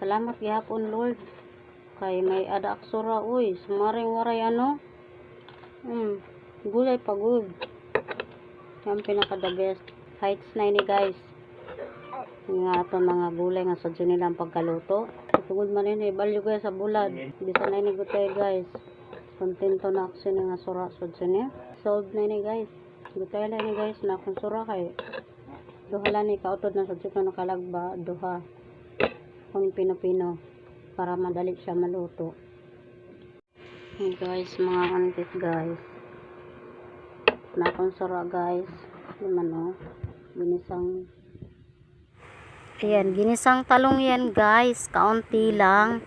salamat gihapon Lord. Kay may ada aksura uy, sumaring waray ano. Gulay pagod. Yan pinaka the best. Heights na ini guys. Nga ato mga gulay nga sadyo nilang pagkaluto. Tugod man ini balyo guys sa bulad. Bisa na ini gutay guys. Kontento na ako sini nga sura sadyo niya. Solved na ini guys. Gutay na ini guys na akong sura kay duha lang ni kautod na sadyo ka nakalagba duha. Kung pino-pino para madali siya maluto. Hey guys, mga kantit guys. Na akong sura guys. Naman ginisang. Ayan, ginisang talong yan guys. Kaunti lang.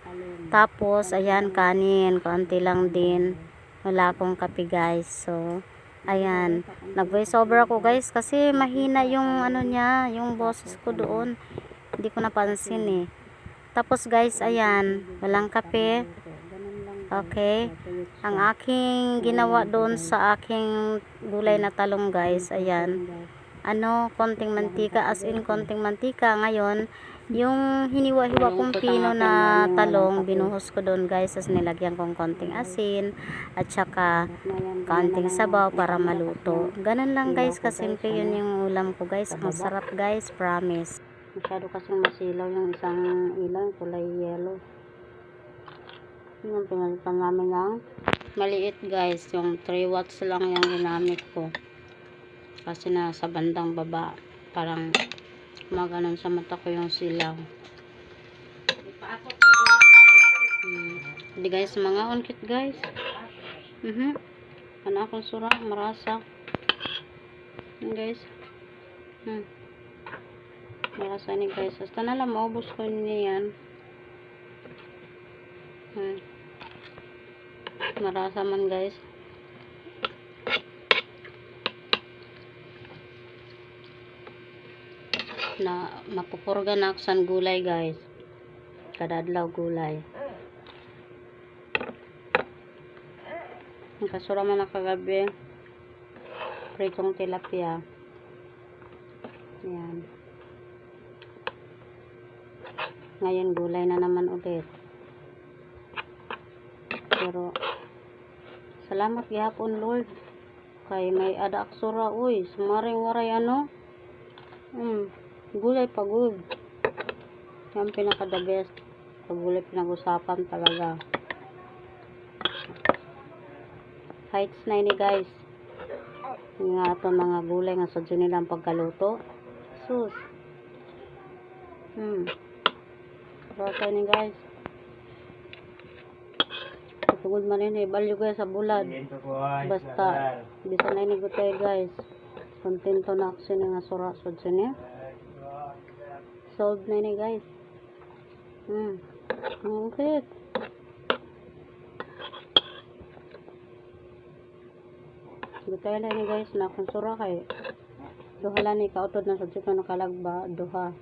Tapos, ayan, kanin. Kaunti lang din. Wala akong kape guys. So, ayan. Nag-voice over ako guys. Kasi mahina yung ano niya. Yung boses ko doon. Hindi ko napansin eh. Tapos guys, ayan. Walang kape. Okay. Ang aking ginawa doon sa aking gulay na talong guys. Ayan. Konting mantika, as in konting mantika. Ngayon, yung hiniwa-hiwa kong pino na talong, binuhos ko doon guys, as nilagyan kong konting asin, at saka konting sabaw para maluto. Ganun lang guys, kasimple yun yung ulam ko guys. Ang sarap guys, promise. Masyado kasing masilaw yung isang ilaw, kulay yellow. Yung pinalitan namin ng maliit guys, yung 3 watts lang yung ginamit ko. Kasi nasa bandang baba parang maganon sa mata ko yung silaw. Hindi guys, mga ungkit guys. Ano akong sura, marasa. Guys. Marasa ni guys. Hasta na lang maubos ko niyan. Marasa man guys. Na mapupurga na ako sa gulay guys. Kadadlaw gulay. Kasura man na kagabi. Pritong tilapia. Ayan. Ngayon gulay na naman ulit. Pero salamat gihapon Lord. Kay may ada aksura uy, sumaring waray ano. Gulay pagod. Yan pinaka the best. Pag gulay pinag-usapan talaga. Heights na ini guys. Nga ato mga gulay nga sadyo nilang pagkaluto. Sus. Rasa ni guys. Tugod man ini balyo guys sa bulad. Basta bisa na ini gutay guys. Kontento na ako sini nga sura sadyo niya. Solved na ini guys. Okay. Gutay na ini guys na akong sura kay duha lang ni kautod na sadyo ka nakalagba duha.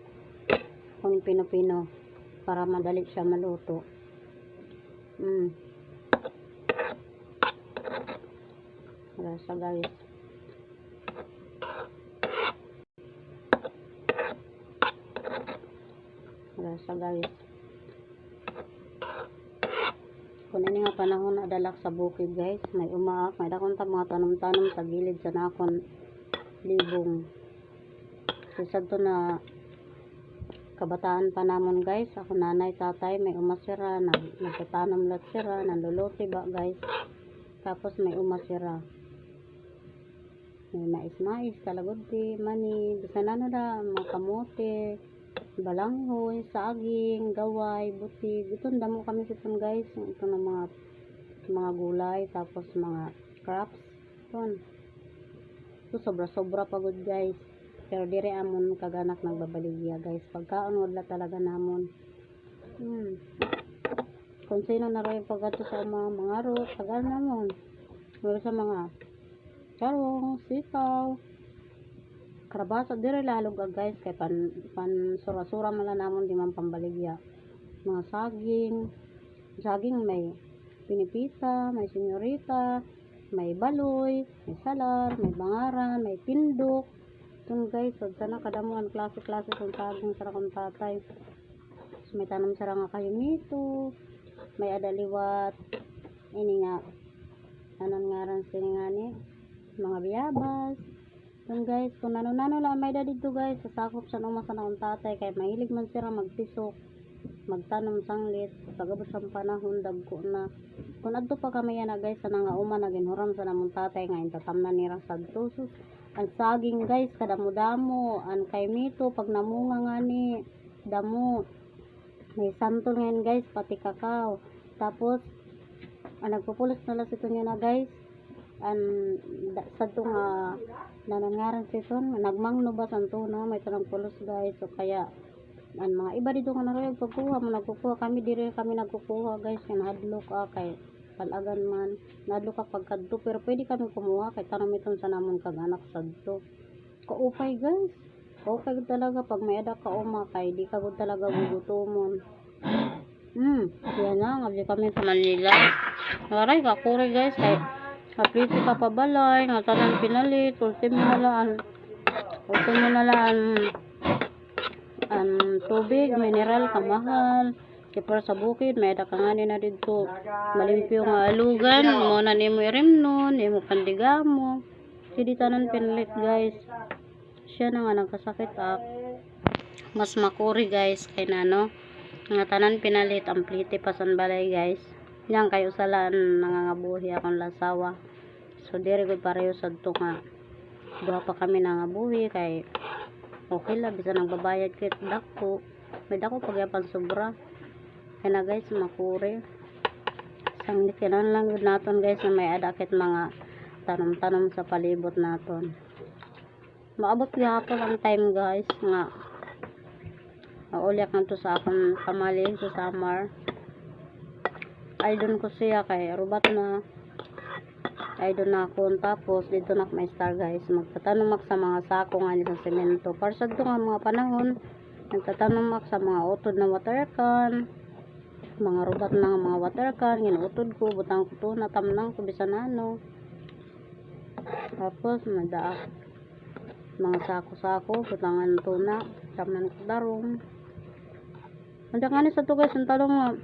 Kung pino-pino para madali siya maluto. Rasa guys. Rasa guys. Kung ini nga panahon na dalak sa bukid guys, may umaak, may dakon ta mga tanom-tanom sa gilid sa nakon libong. Sisad to na kabataan pa namon guys, ako nanay tatay may umasira, nagtatanom lat sira, nanluluti ba guys. Tapos may umasira. May mais-mais, kalagodi, mani, bisan ano na, mga kamote, balanghoy, saging, gaway, buti. Ito damo kami siton guys. Ito na mga gulay, tapos mga crops. Ito sobra-sobra pagod guys. Pero dire amon kaganak nagbabaligya guys. Pagkaon wala talaga namon. Kung sino na rin pagkato sa mga rot, tagal namon. Wala sa mga charong, sitaw, karabasa, dire lalog guys. Kaya pan sura-sura mala namon di man pambaligya. Mga saging may pinipita, may senyorita, may baloy, may salar, may bangaran, may pindok. Itong guys, sana kadamuan klase-klase kung saging sa akong tatay. May tanong sa nga kayo nito. May adaliwat. Ini nga. Anon nga ran sini nga ni. Mga biyabas. Yun guys, kung nano-nano lang may dito guys, sasakop sa numa sa naong tatay, kaya mahilig man sila magpisok, magtanom sanglit, pagabot sa panahon, dagko na. Kung adto pa kami yan guys, sa nangauma na ginhuram sa namong tatay, nga intatamnan nira sa tusos. Ang saging guys, kadamo-damo, ang kay mito, pag namunga nga ni, damo. May santol ngayon guys, pati kakao. Tapos, nagpupulos na lang ito niya na guys. Sa ito nga, nanangaran sa ito, nagmangno ba sa ito na, may tanong pulos guys. So kaya, mga iba dito nga naroy, pagkuha mo, nagkukuha kami, dire kami nagkukuha guys. Yan, hadlok kay palagan man. Nadlok pagkadto, pero pwede kami kumuha, kay tanong ito sa namon kag anak sa ito. Kaupay guys. Kaupay talaga, pag may ada ka uma, kay di ka talaga gugutomon. Yan na, ngabi kami sa Manila. Naray, kakuri guys, kay kapiti ka pabalay, nga tanan pinalit, ultimo na lang ang tubig, mineral, kamahal. Kipar sa bukid, may dakanganin na dito. Malimpyo nga alugan, mo na nimo irimnon, nimo pandigamo. Hindi tanan pinalit guys. Siya na nga nagkasakit mas makuri guys, kay nano. Nga tanan pinalit, ang pliti pasan balay guys. Yan kayo salaan nangangabuhi akong lasawa. So dire gud pareho sad to nga. Duha pa kami nangabuhi kay okay la bisa nang babayad kit dako. May dako pagyapan sobra. Kaya na guys makuri. Sang dikinan lang gud naton guys na may adakit mga tanom-tanom sa palibot naton. Maabot gyapon ang time guys nga ulyak na to sa akong kamali sa summer. Ay doon ko siya kay rubat na ay doon na ako tapos dito na may star guys magtatanong sa mga sako nga sa semento para sa ito nga mga panahon nagtatanong sa mga utod na water can, mga rubat na mga water can, ginuutod ko butang ko to natamnang ko bisan ano. Tapos madaak mga sako-sako butangan to na tamnan ko daronganda nga ni sa to guys ang talong nga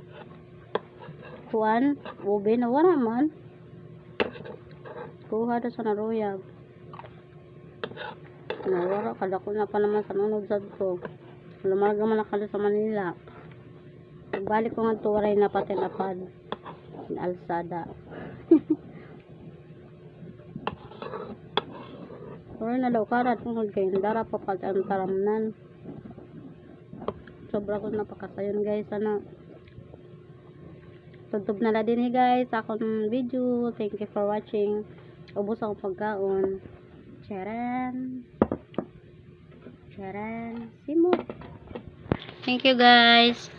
kuan, ube na wala man. Kuha na sa naruyag. Nawara, kadako na pa naman sa nunod sa ito. Lumarga man nakalo sa Manila. Balik ko nga ito, waray na pati napad. Alsada. Waray na daw karat. Kung kayo, dara pa pati ang taramnan. Sobra ko napakasayon guys. Ano? Tuntub na din guys akong video. Thank you for watching. Ubos akong pagkaon. Charan. Charan. Simo. Thank you guys.